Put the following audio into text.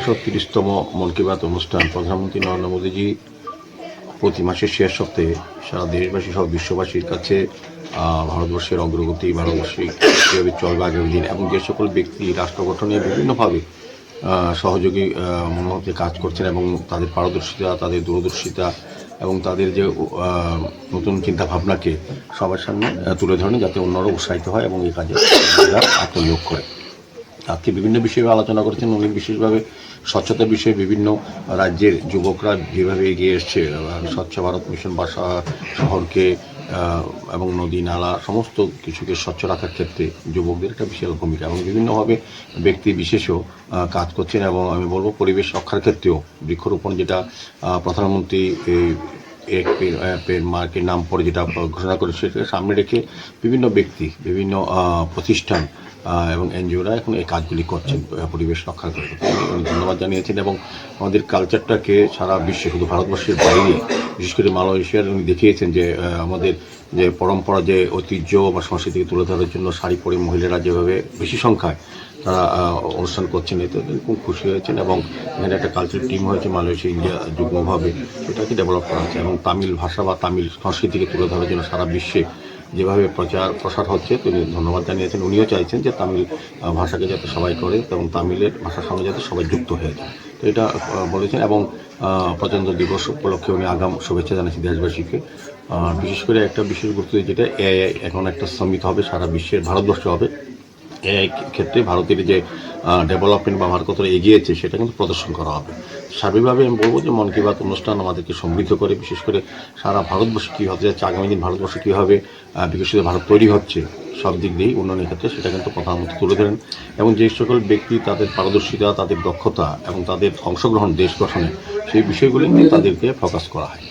130তম মন কি বাত অনুষ্ঠান প্রধানমন্ত্রী নরেন্দ্র মোদীজি প্রতি মাসের শেষ সপ্তাহে সারা দেশবাসী সহ বিশ্ববাসীর কাছে ভারতবর্ষের অগ্রগতি, ভারতবর্ষে কীভাবে চলবে আগামী দিন এবং যে সকল ব্যক্তি রাষ্ট্র গঠনে বিভিন্নভাবে সহযোগী মনোভাবে কাজ করছেন এবং তাদের পারদর্শিতা, তাদের দূরদর্শিতা এবং তাদের যে নতুন চিন্তাভাবনাকে সবার সামনে তুলে ধরেন, যাতে অন্যরা উৎসাহিত হয় এবং এই কাজে আত্মনিয়োগ করে। আজকে বিভিন্ন বিষয়ে আলোচনা করেছেন উনি, বিশেষভাবে স্বচ্ছতার বিষয়ে বিভিন্ন রাজ্যের যুবকরা যেভাবে এগিয়ে এসছে, স্বচ্ছ ভারত মিশন বা শহরকে এবং নদী নালা সমস্ত কিছুকে স্বচ্ছ রাখার ক্ষেত্রে যুবকদের একটা বিশাল ভূমিকা এবং বিভিন্নভাবে ব্যক্তি বিশেষও কাজ করছেন। এবং আমি বলবো পরিবেশ রক্ষার ক্ষেত্রেও বৃক্ষরোপণ, যেটা প্রধানমন্ত্রী এক পেড় মার্কের নাম পরে যেটা ঘোষণা করে, সেটাকে সামনে রেখে বিভিন্ন ব্যক্তি, বিভিন্ন প্রতিষ্ঠান এবং এনজিওরা এখন এই কাজগুলি করছেন পরিবেশ রক্ষার ক্ষেত্রে। ধন্যবাদ জানিয়েছেন এবং আমাদের কালচারটাকে সারা বিশ্বে, শুধু ভারতবর্ষের বাইরে, বিশেষ করে মালয়েশিয়ার উনি দেখিয়েছেন যে আমাদের যে পরম্পরা, যে ঐতিহ্য বা সংস্কৃতিকে তুলে ধরার জন্য শাড়ি পরে মহিলারা যেভাবে বেশি সংখ্যায় তারা অনুষ্ঠান করছেন, এতে খুব খুশি হয়েছেন। এবং এখানে একটা কালচারাল টিম হয়েছে মালয়েশিয়া ইন্ডিয়া যুগ্মভাবে, সেটাকে ডেভেলপ করা হচ্ছে এবং তামিল ভাষা বা তামিল সংস্কৃতিকে তুলে ধরার জন্য সারা বিশ্বে যেভাবে প্রসার হচ্ছে, তিনি ধন্যবাদ জানিয়েছেন। উনিও চাইছেন যে তামিল ভাষাকে যাতে সবাই করে এবং তামিলের ভাষার সঙ্গে যাতে সবাই যুক্ত হয়ে যায়, তো এটা বলেছেন। এবং প্রজাতন্ত্র দিবস উপলক্ষে উনি আগাম শুভেচ্ছা জানাচ্ছেন দেশবাসীকে। বিশেষ করে একটা বিশেষ গুরুত্ব, যেটা এআই এখন একটা সামিট হবে সারা বিশ্বের, ভারতবর্ষে হবে। এআই ক্ষেত্রে ভারতের যে ডেভেলপমেন্ট বা ভারত কতটা এগিয়েছে সেটা কিন্তু প্রদর্শন করা হবে। সার্বিকভাবে আমি বলবো যে মন কি বাত অনুষ্ঠান আমাদেরকে সমৃদ্ধ করে, বিশেষ করে সারা ভারতবর্ষ কী হতে যাচ্ছে, আগামী দিন ভারতবর্ষ কীভাবে বিকশিত ভারত তৈরি হচ্ছে সব দিক দিয়েই উন্নয়নের ক্ষেত্রে, সেটা কিন্তু প্রধানমন্ত্রী তুলে ধরেন। এবং যে সকল ব্যক্তি তাদের পারদর্শিতা, তাদের দক্ষতা এবং তাদের অংশগ্রহণ দেশ গঠনে, সেই বিষয়গুলি নিয়ে তাদেরকে ফোকাস করা হয়।